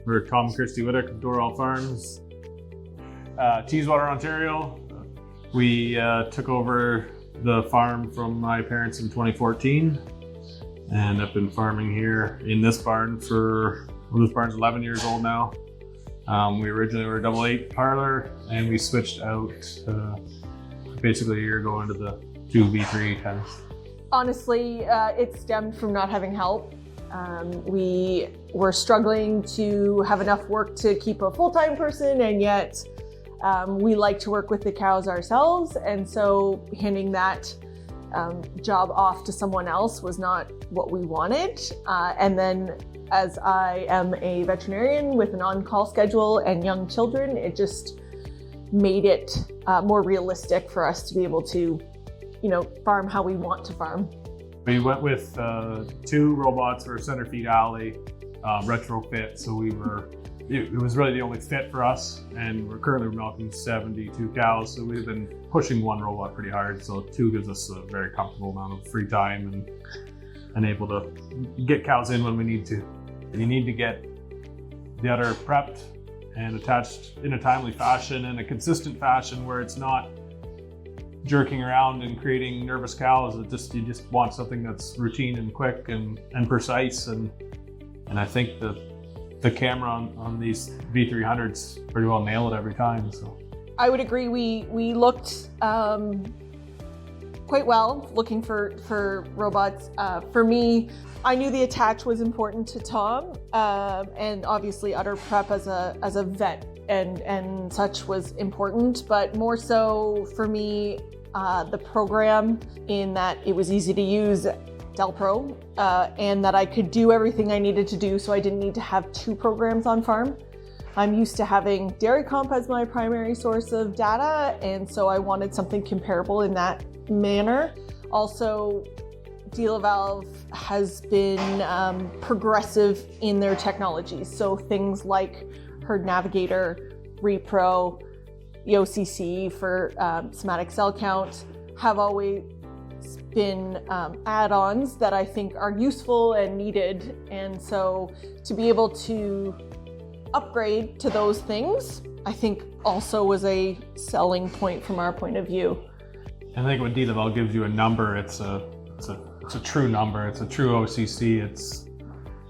We're Tom and Christie Whytock of Doral Farms, Teeswater, Ontario. We took over the farm from my parents in 2014, and I've been farming here in this barn for, well, this barn's 11 years old now. We originally were a double 8 parlor, and we switched out basically a year ago into the 2 V310s. Honestly, it stemmed from not having help. We were struggling to have enough work to keep a full-time person, and yet we like to work with the cows ourselves, and so handing that job off to someone else was not what we wanted. And then as I am a veterinarian with an on-call schedule and young children, it just made it more realistic for us to be able to, farm how we want to farm. We went with 2 robots for a center feed alley retrofit, so it was really the only fit for us, and we're currently milking 72 cows, so we've been pushing 1 robot pretty hard, so 2 gives us a very comfortable amount of free time and able to get cows in when we need to. And you need to get the udder prepped and attached in a timely fashion and a consistent fashion where it's not jerking around and creating nervous cows. You just want something that's routine and quick and precise, and I think the camera on these V300s pretty well nail it every time. So I would agree. We looked quite well looking for robots. For me, I knew the attach was important to Tom, and obviously udder prep as a vet and such was important, but more so for me, the program, in that it was easy to use, Delpro, and that I could do everything I needed to do, so I didn't need to have 2 programs on farm. I'm used to having dairy comp as my primary source of data, and so I wanted something comparable in that manner. Also, DeLaval has been progressive in their technologies, so things like Herd Navigator, Repro, the OCC for somatic cell count have always been add-ons that I think are useful and needed, and so to be able to upgrade to those things, I think also was a selling point from our point of view. I think when DeLaval gives you a number, it's a true number. It's a true OCC.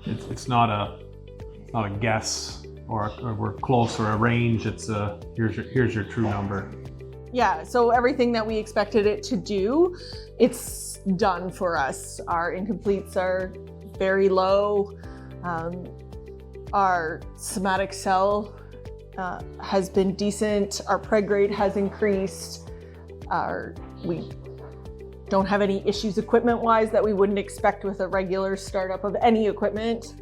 It's not a guess or we're close or a range. It's here's your true number. Yeah, so everything that we expected it to do, it's done for us. Our incompletes are very low. Our somatic cell has been decent. Our preg rate has increased. We don't have any issues equipment-wise that we wouldn't expect with a regular startup of any equipment.